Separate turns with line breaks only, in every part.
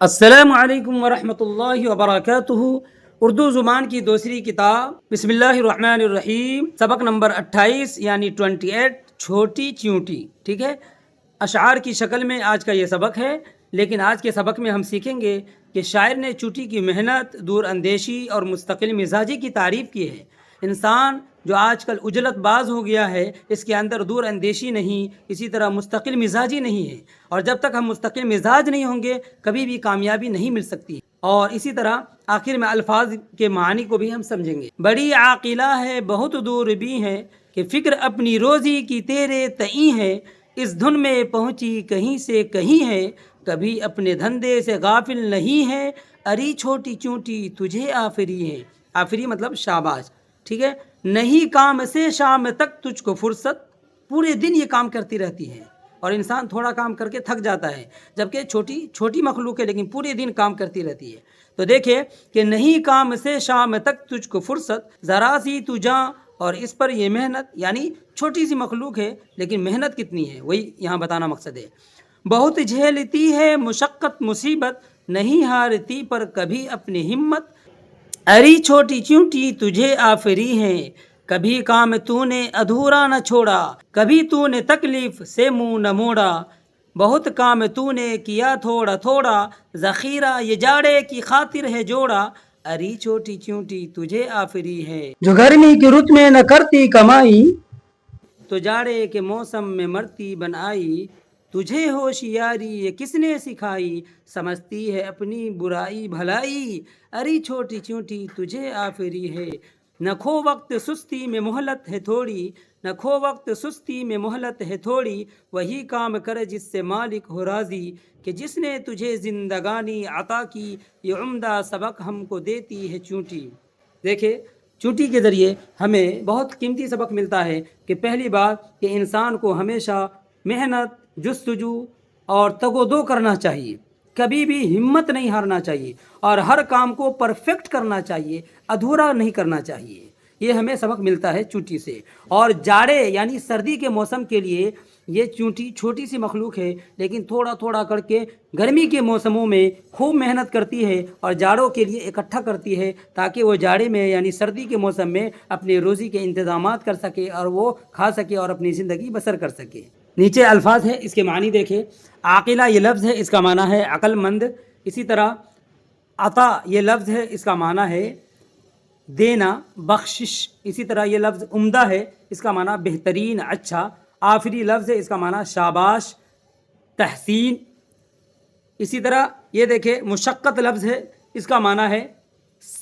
السلام علیکم ورحمۃ اللہ وبرکاتہ۔ اردو زبان کی دوسری کتاب بسم اللہ الرحمن الرحیم، سبق نمبر 28 یعنی 28، چھوٹی چیونٹی۔ ٹھیک ہے، اشعار کی شکل میں آج کا یہ سبق ہے، لیکن آج کے سبق میں ہم سیکھیں گے کہ شاعر نے چونٹی کی محنت، دور اندیشی اور مستقل مزاجی کی تعریف کی ہے۔ انسان جو آج کل اجلت باز ہو گیا ہے، اس کے اندر دور اندیشی نہیں، اسی طرح مستقل مزاجی نہیں ہے، اور جب تک ہم مستقل مزاج نہیں ہوں گے کبھی بھی کامیابی نہیں مل سکتی۔ اور اسی طرح آخر میں الفاظ کے معنی کو بھی ہم سمجھیں گے۔ بڑی عاقلہ ہے بہت دور بھی ہے، کہ فکر اپنی روزی کی تیرے تئیں ہے، اس دھن میں پہنچی کہیں سے کہیں ہے، کبھی اپنے دھندے سے غافل نہیں ہے، اری چھوٹی چونٹی تجھے آفری ہے۔ آفری مطلب شاباش، ٹھیک ہے۔ نہیں کام سے شام تک تجھ کو فرصت، پورے دن یہ کام کرتی رہتی ہے، اور انسان تھوڑا کام کر کے تھک جاتا ہے، جبکہ چھوٹی مخلوق ہے لیکن پورے دن کام کرتی رہتی ہے۔ تو دیکھیں کہ نہیں کام سے شام تک تجھ کو فرصت، ذرا سی تو جاں اور اس پر یہ محنت، یعنی چھوٹی سی مخلوق ہے لیکن محنت کتنی ہے وہی یہاں بتانا مقصد ہے۔ بہت جھیلتی ہے مشقت مصیبت، نہیں ہارتی پر کبھی اپنی ہمت، اری چھوٹی چونٹی تجھے آفری ہے، کبھی کام تو نے ادھورا نہ چھوڑا، کبھی تو نے تکلیف سے منہ نہ موڑا، بہت کام تو نے کیا تھوڑا تھوڑا، ذخیرہ یہ جاڑے کی خاطر ہے جوڑا، اری چھوٹی چونٹی تجھے آفری ہے۔ جو گرمی کی رت میں نہ کرتی کمائی، تو جاڑے کے موسم میں مرتی بن آئی، تجھے ہوشیاری یہ کس نے سکھائی، سمجھتی ہے اپنی برائی بھلائی، اری چھوٹی چونٹی تجھے آفری ہے۔ نہ کھو وقت سستی میں مہلت ہے تھوڑی، نہ کھو وقت سستی میں مہلت ہے تھوڑی، وہی کام کر جس سے مالک ہو راضی، کہ جس نے تجھے زندگانی عطا کی، یہ عمدہ سبق ہم کو دیتی ہے چونٹی۔ دیکھیں چونٹی کے ذریعے ہمیں بہت قیمتی سبق ملتا ہے کہ پہلی بات کہ انسان کو ہمیشہ محنت، جستجو اور تگ و دو کرنا چاہیے، کبھی بھی ہمت نہیں ہارنا چاہیے، اور ہر کام کو پرفیکٹ کرنا چاہیے، ادھورا نہیں کرنا چاہیے۔ یہ ہمیں سبق ملتا ہے چونٹی سے۔ اور جاڑے یعنی سردی کے موسم کے لیے یہ چونٹی چھوٹی سی مخلوق ہے، لیکن تھوڑا تھوڑا کر کے گرمی کے موسموں میں خوب محنت کرتی ہے اور جاڑوں کے لیے اکٹھا کرتی ہے، تاکہ وہ جاڑے میں یعنی سردی کے موسم میں اپنے روزی کے انتظامات کر سکے اور وہ کھا سکے اور اپنی زندگی بسر کر سکے۔ نیچے الفاظ ہے، اس کے معنی دیکھیں۔ عاقلہ یہ لفظ ہے، اس کا معنی ہے عقل مند۔ اسی طرح عطا یہ لفظ ہے، اس کا معنی ہے دینا، بخشش۔ اسی طرح یہ لفظ عمدہ ہے، اس کا معنی بہترین، اچھا۔ آفری لفظ ہے، اس کا معنی شاباش، تحسین۔ اسی طرح یہ دیکھیں مشقت لفظ ہے، اس کا معنی ہے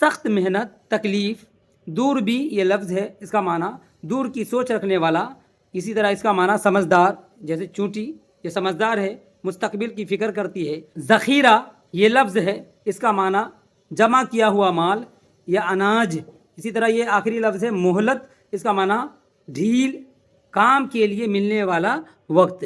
سخت محنت، تکلیف۔ دور بھی یہ لفظ ہے، اس کا معنی دور کی سوچ رکھنے والا۔ اسی طرح اس کا معنی سمجھدار، جیسے چونٹی یہ سمجھدار ہے، مستقبل کی فکر کرتی ہے۔ ذخیرہ یہ لفظ ہے، اس کا معنی جمع کیا ہوا مال یا اناج۔ اسی طرح یہ آخری لفظ ہے مہلت، اس کا معنی ڈھیل، کام کے لیے ملنے والا وقت۔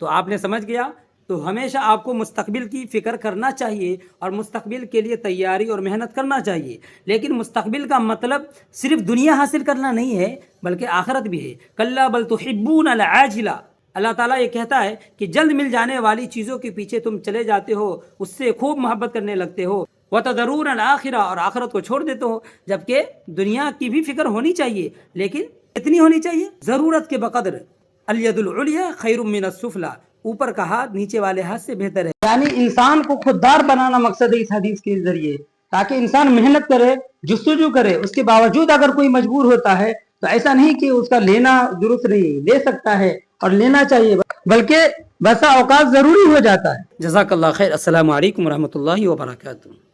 تو آپ نے سمجھ گیا۔ تو ہمیشہ آپ کو مستقبل کی فکر کرنا چاہیے اور مستقبل کے لیے تیاری اور محنت کرنا چاہیے، لیکن مستقبل کا مطلب صرف دنیا حاصل کرنا نہیں ہے بلکہ آخرت بھی ہے۔ کلا بل تحبون العاجلہ، اللہ تعالیٰ یہ کہتا ہے کہ جلد مل جانے والی چیزوں کے پیچھے تم چلے جاتے ہو، اس سے خوب محبت کرنے لگتے ہو، وتذرون الآخرہ، اور آخرت کو چھوڑ دیتے ہو۔ جبکہ دنیا کی بھی فکر ہونی چاہیے، لیکن کتنی ہونی چاہیے؟ ضرورت کے بقدر۔ الید العلیٰ خیر من السفلی، اوپر کا ہاتھ نیچے والے ہاتھ سے بہتر ہے۔ یعنی انسان کو خوددار بنانا مقصد ہے اس حدیث کے ذریعے، تاکہ انسان محنت کرے، جستجو کرے، اس کے باوجود اگر کوئی مجبور ہوتا ہے تو ایسا نہیں کہ اس کا لینا درست نہیں، لے سکتا ہے اور لینا چاہیے، بلکہ بسا اوقات ضروری ہو جاتا ہے۔ جزاک اللہ خیر۔ السلام علیکم ورحمۃ اللہ وبرکاتہ۔